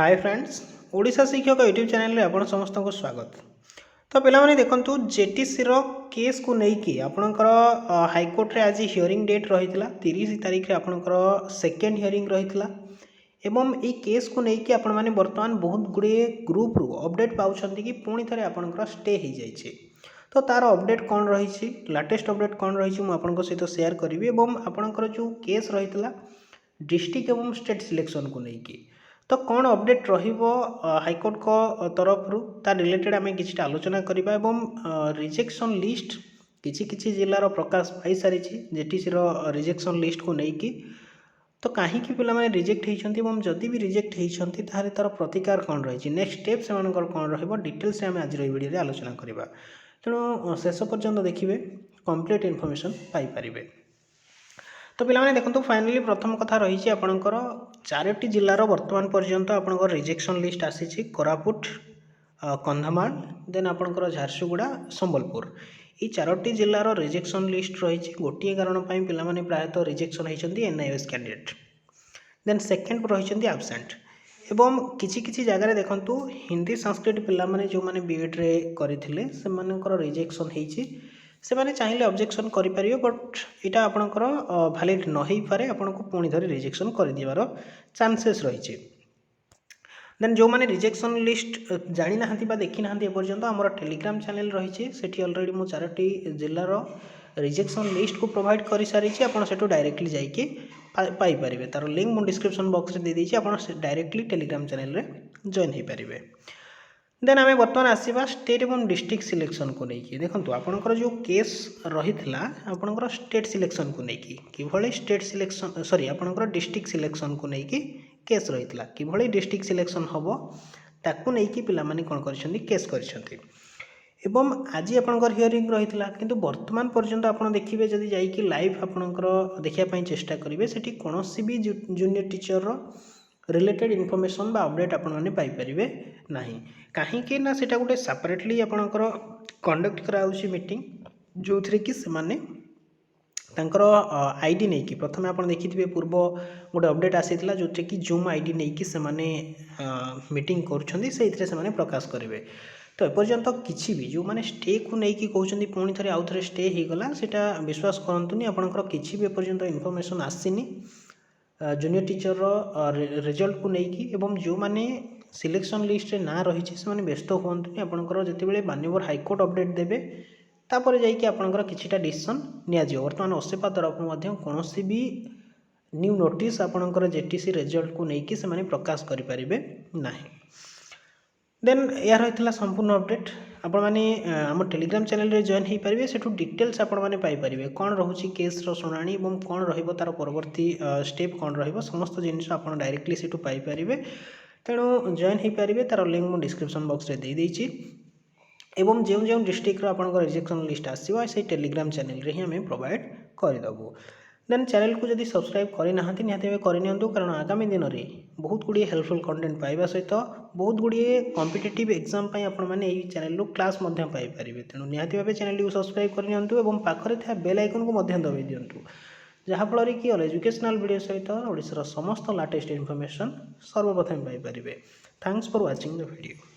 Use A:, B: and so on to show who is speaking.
A: Hi friends Odisha शिक्षक YouTube channel रे आपण समस्त को स्वागत। तो पे देखु जेटीसी केस को लेकिन आपणकर हाईकोर्ट रे आज हियरिंग डेट रही 30 तारीख रे आपणकर सेकेंड हियरिंग रही एवं ये केस को लेकिन आपण मैंने बर्तमान बहुत गुड़े ग्रुप रु अपडेट पाँच कि पुणी थे आपणकर स्टे हो जाए। तो तार अपडेट कौन रही लाटेस्ट अपडेट कौन रही मुझे सहित शेयर करी और आपणकर जो केस रही डिस्ट्रिक्ट एवं स्टेट सिलेक्शन को लेकिन तो कौन अपडेट हाईकोर्ट को तरफ रु तार रिलेटेड आम कि आलोचना करवा रिजेक्शन लिस्ट किसी जिलार प्रकाश पाई सारी जेटीसी रिजेक्शन लिस्ट को लेकिन तो कहीं पे रिजेक्ट होती जदि भी रिजेक्ट होती तार प्रतिकार कौन रही नेक्स्ट स्टेप से कौन रिटेल्स आम आज वीडियो आलोचना करवा तेणु शेष पर्यंत देखिए कंप्लीट इनफॉरमेशन पाइपर। तो पे देखो फाइनाली प्रथम कथा रही आपणकर 4टी जिलार वर्तमान पर्यंत आपणकर रिजेक्शन लिस्ट आसी कोरापुट कंधमाल देन आपणकर झारसुगुड़ा संबलपुर ये 4टी जिलार रिजेक्शन लिस्ट रही गोटे कारण पे प्रायतः रिजेक्शन होती एनआईएस कैंडिडेट देन सेकेंड रही आबसेंट एवं किसी जगह देखु हिंदी संस्कृत पे जो मैंने बीएड रे करते रिजेक्शन होती से मैंने चाहिए ऑब्जेक्शन करें बट यहाँ आपणकर भैलिड न हो पारे आपन को पुणी थे रिजेक्शन कर दिवार चांसेस रही देन जो मैंने रिजेक्शन लिस्ट जानी ना देखी ना एपर्यंत आम टेलीग्राम चैनल रही से अलरेडी मु 4टी जिलार रिजेक्शन लिस्ट को प्रोवाइड कर सारी आपड़ से डायरेक्टली जाकि पाइपर तार लिंक मुझे डिस्क्रिप्शन बॉक्स में दे देती आप डायरेक्टली टेलीग्राम चैनल रे जॉइन हो पारे। देन आम बर्तमान आसवा स्टेट एवं डिस्ट्रिक्ट सिलेक्शन को लेकिन देखो आपणकर जो केस रही आपणकर स्टेट सिलेक्शन को लेकिन किभली स्टेट सिलेक्शन सॉरी आपणकर डिस्ट्रिक्ट सिलेक्शन को लेकिन केस रही किभली डिस्ट्रिक्ट सिलेक्शन हम ताकू नहीं पिलामाने कौन कर केस कर एवं आज आपणकर हियरिंग रही किंतु वर्तमान पर्यंत आप देखिए जदि जाइए लाइव आपणकर देखापी चेष्टा करेंगे सेठी कौन भी जूनियर टीचर रिलेटेड इनफॉरमेशन बा अपडेट आपण मैंने पाइपर ना कहीं ना सेटा गोटे सेपरेटली आपणकर कंडक्ट कराउछि मीटिंग जो थी कि से तांकर आईडी नहीं कि प्रथम आप देखिए पूर्व गोटे अपडेट आसीला जो कि जूम आईडी नहीं कि से मीटिंग कर प्रकाश करेंगे। तो एपर्यंत किसी भी जो मैंने स्टे को लेकिन कहते पुणी थे आउ थे स्टे होगला सेटा विश्वास करतुनि आपणकर किसी भी एपर्यंत इनफॉरमेशन आसीनी जूनियर टीचर रिजल्ट को लेकिन एवं जो मैंने सिलेक्शन लिस्ट रे ना रही से व्यस्त हमें आपंकर जिते मान्यवर हाईकोर्ट अपडेट देवे तापर जाकि आपंकर किछिटा डिसीजन नियाजिव बर्तमान ओसेपा तरफ कौन भी न्यू नोटिस आपंकर जेटीसी रिजल्ट को लेकिन से प्रकाश करें ना। देन या रही संपूर्ण अपडेट आपण मैंने आम टेलीग्राम चैनल रे जॉइन हो पारे से डिटेल्स आपण मैंने पाइपर कौन रोचे केस शुणाणी और कौन तार परवर्ती स्टेप कौन समस्त जिन आप डायरेक्टली से पाइपर तेणु जॉइन हो पारे तार लिंक मुझे डिस्क्रिप्शन बॉक्स में दे देती एवं जो जो डिस्ट्रिक्ट आपंकर रिजेक्शन लिस्ट आसो से टेलीग्राम चैनल रे ही आम प्रोवाइड करदेबू। देन चैनल को जब सब्सक्राइब करना निहाती करनी कारण आगामी दिन में बहुत गुड़िए हेल्पफुल कंटेंट पाइबा सहित बहुत गुड़िए कॉम्पिटिटिव एग्जाम आप चैनल क्लास पाइपर तेणु निहाती भाव चैनल को सब्सक्राइब करनी और पाखरे था बेल आइकन को दबाई दिंतु जहाँफल कि ऑल एजुकेशनल वीडियो सहित ओडिशार समस्त लाटेस्ट इनफॉरमेशन सर्वप्रथम Piper. Thanks for watching the video.